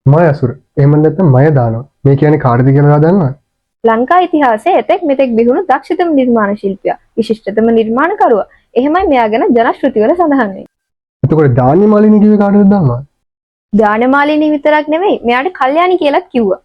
මායසුර එහෙම නැත්නම් මය දානවා. මේ කියන්නේ කාටද කියලා දන්නවද? ලංකා ඉතිහාසයේ එතෙක් මෙතෙක් බිහුණු දක්ෂතම නිර්මාණ ශිල්පියා, විශිෂ්ටතම නිර්මාණකරුවා. එහෙමයි මෙයා ගැන ජනශ්‍රුතිවල සඳහන් වෙන්නේ. එතකොට ධාන්‍ය මාලිනී කිව්වේ කාටද දන්නවද? ඥානමාලිනී විතරක් නෙමෙයි, මෙයාට කල්යාණි කියලාත් කිව්වා.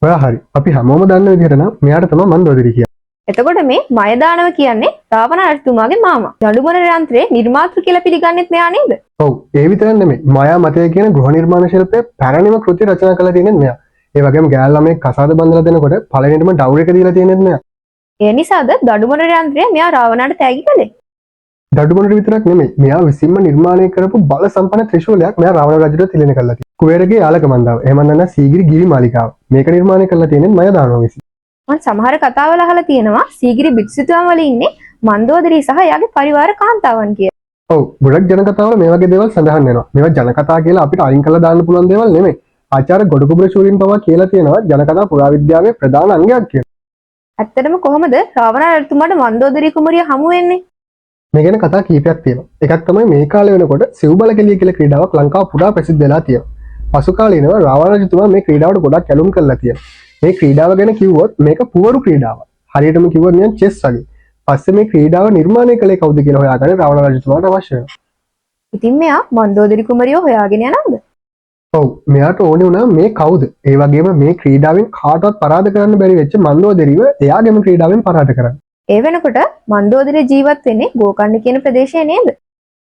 ඔයා හරි. අපි හැමෝම දන්න විදිහට නම් මෙයාට තමයි මන්දෝදරි කියන්නේ. එතකොට මේ මයදානව කියන්නේ රාවණ රජතුමාගේ මාමා. දඬුමන යන්ත්‍රයේ නිර්මාතෘ කියලා පිළිගන්නෙත් මෙයා නේද? ඔව් ඒ විතරක් නෙමෙයි. මායා මතය කියන ගෘහ නිර්මාණ ශිල්පයේ පැරණිම කෘති රචනා කළා තියෙන්නේ මෙයා. ඒ වගේම ගෑල් ළමයි කසාද බඳලා දෙනකොට පළවෙනිටම ඩවුල් එක දීලා තියෙන්නේ මෙයා. ඒ නිසාද දඬුමන යන්ත්‍රය මෙයා රාවණාට තෑගි කළේ. දඩුමොනට විතරක් නෙමෙයි. මෙයා විසින්ම නිර්මාණය කරපු බල සම්පන්න ත්‍රිශූලයක් මෙයා රාවණ රජුට තිලෙන කළා තියෙනවා. කුවේරගේ යාලක මන්දාව. එහෙම නැත්නම් සීගිරි ගිරි මාලිකාව. මේක නිර්මාණය කළා තියෙන්නේ මය දානවා විසින්. මම සමහර කතාවල අහලා තියෙනවා සීගිරි බිත්සිතුවම් වල ඉන්නේ මන්දෝදරි සහ එයාගේ පරිවාර කාන්තාවන් කියලා. ඔව් ගොඩක් ජන කතාවල මේ වගේ දේවල් සඳහන් වෙනවා. මේවා ජන කතා කියලා අපිට අයින් කරලා දාන්න පුළුවන් දේවල් නෙමෙයි. ආචාර්ය ගොඩකුබර ශූරින් පවා කියලා තියෙනවා ජන කතා පුරාවිද්‍යාවේ ප්‍රධාන අංගයක් කියලා. ඇත්තටම කොහොමද රාවණ රජතුමාට මන්දෝදරි කුමරිය හමු වෙන්නේ? මේ ගැන කතා කීපයක් තියෙනවා. එකක් තමයි මේ කාලේ වෙනකොට සිව්බල කෙලිය කියලා ක්‍රීඩාවක් ලංකාව පුරා ප්‍රසිද්ධ වෙලා තියෙනවා. පසු කාලේ ඉනවා රාවණ රජතුමා මේ ක්‍රීඩාවට ගොඩක් ඇලුම් කරලා තියෙනවා. මේ ක්‍රීඩාව ගැන කිව්වොත් මේක පුවරු ක්‍රීඩාවක්. හරියටම කිව්වොත් නිකන් චෙස් වගේ. පස්සේ මේ ක්‍රීඩාව නිර්මාණය කළේ කවුද කියලා හොයාගන්න රාවණ රජතුමාට අවශ්‍ය වෙනවා. ඉතින් මෙයා මන්දෝදරි කුමරිය හොයාගෙන යනවද? ඔව් මෙයාට ඕනේ වුණා මේ කවුද? ඒ වගේම මේ ක්‍රීඩාවෙන් කාටවත් පරාද කරන්න බැරි වෙච්ච මන්දෝදරිව එයාගේම ක්‍රීඩාවෙන් පරාද කරන්න. ඒ වෙනකොට මන්දෝදරි ජීවත් වෙන්නේ ගෝකර්ණ කියන ප්‍රදේශයේ නේද?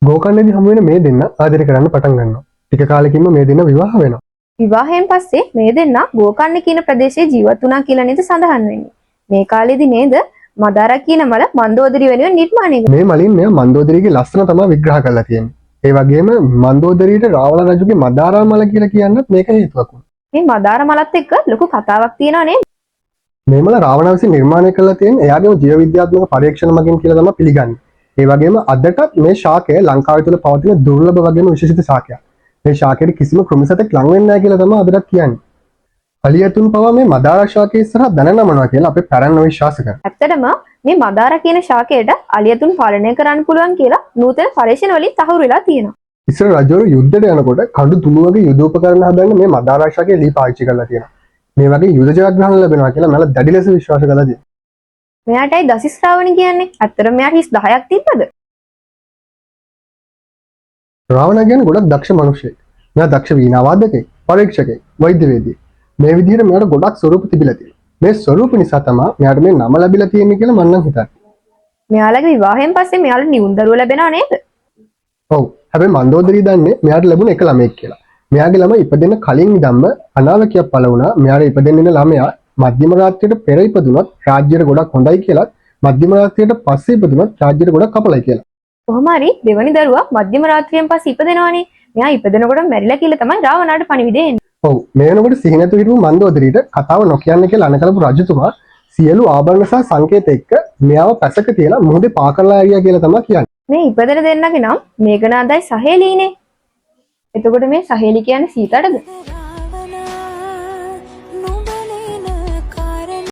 ගෝකර්ණදී හමු වෙන මේ දෙන්න ආදරය කරන්න පටන් ගන්නවා. ටික කාලෙකින්ම මේ දෙන්න විවාහ වෙනවා. විවාහයෙන් පස්සේ මේ දෙන්නා ගෝකර්ණ කියන ප්‍රදේශයේ ජීවත් වුණා කියලා නේද සඳහන් වෙන්නේ. මේ කාලේදී නේද මදාරා කියන මල මන්දෝදරි වෙනුවෙන් නිර්මාණය කළේ. මේ මලින් මෙයා මන්දෝදරිගේ ලස්සන තමයි විග්‍රහ කරලා තියෙන්නේ. ඒ වගේම මන්දෝදරියට රාවණ රජුගේ මදාරා මල කියලා කියන්නත් මේක හේතුවක් වුණා. මේ මදාරා මලත් එක්ක ලොකු කතාවක් තියෙනවා නේද? මේ මල රාවණ විසින් නිර්මාණය කරලා තියෙන එයාගේම ජීව විද්‍යාත්මක පරීක්ෂණ මගින් කියලා තමයි පිළිගන්නේ. ඒ වගේම අදටත් මේ ශාකය ලංකාව තුළ පවතින දුර්ලභ වගේම විශේෂිත ශාකයක්. මේ ශාකයේ කිසිම කෘමිසතෙක් ලං වෙන්නේ නැහැ කියලා තමයි අදටත් කියන්නේ. අලියතුන් පවා මේ මදාරා ශාකයේ ඉස්සරහ දැන නමනවා කියලා අපේ පැරණි විශ්වාස කරනවා. ඇත්තටම මේ මදාරා කියන ශාකයට අලියතුන් පාලනය කරන්න පුළුවන් කියලා නූතන පරීක්ෂණ වලින් තහවුරු වෙලා තියෙනවා. ඉස්සර රජවරු යුද්ධයට යනකොට කඳු තුණු වගේ යුද උපකරණ හදන්න මේ මදාරා ශාකයේ ලී පාවිච්චි කරලා තියෙනවා. මේ වගේ යුද ජයග්‍රහණ ලැබෙනවා කියලා මම දැඩි ලෙස විශ්වාස කරලා තියෙනවා. මෙයාටයි දසිස් ශ්‍රාවණ කියන්නේ. ඇත්තටම මෙයාට හිස් 10ක් තිබ්බද? රාවණ කියන්නේ ගොඩක් දක්ෂ මිනිහෙක්. මෙයා දක්ෂ වීණා වාදකයෙක්, පරීක්ෂකයෙක්, වෛද්‍යවේදියෙක්. මේ විදිහට මෙයාට ගොඩක් ස්වරූප තිබිලා තියෙනවා. මේ ස්වරූප නිසා තමයි මෙයාට මේ නම ලැබිලා තියෙන්නේ කියලා මම නම් හිතන්නේ. මෙයාලගේ විවාහයෙන් පස්සේ මෙයාලට නිවුන් දරුවෝ ලැබෙනා නේද? ඔව්. හැබැයි මන්දෝදරි දන්නේ මෙයාට ලැබුණ එක ළමයෙක් කියලා. මෙයාගේ ළමයි ඉපදෙන්න කලින් ඉඳන්ම අනාවකයක් පළ වුණා. මෙයාට ඉපදෙන්න ඉන්න ළමයා මධ්‍යම රාත්‍රියට පෙර ඉපදුනොත් රාජ්‍යයට ගොඩක් හොඳයි කියලා, මධ්‍යම රාත්‍රියට පස්සේ ඉපදුනොත් රාජ්‍යයට ගොඩක් අපලයි කියලා. කොහොම හරි දෙවනි දරුවා මධ්‍යම රාත්‍රියෙන් පස්සේ ඉපදෙනවානේ. මෙයා ඉපදෙනකොට මැරිලා කියලා තමයි රාවණාට පණිවිඩය එන්නේ. ඔව්. මේ වෙනකොට සිහි නැතුව හිටපු මන්දෝදරිට කතාව නොකියන්න කියලා අනකලපු රජතුමා සියලු ආභරණ සහ සංකේත එක්ක මෙයාව පැසක තියලා මුහුදේ පා කරලා ආරියා කියලා තමයි කියන්නේ. මේ ඉපදෙන දෙන්නගේ නම් මේඝනාදයි සහේලීනේ. එතකොට මේ සහේලි කියන්නේ සීතටද?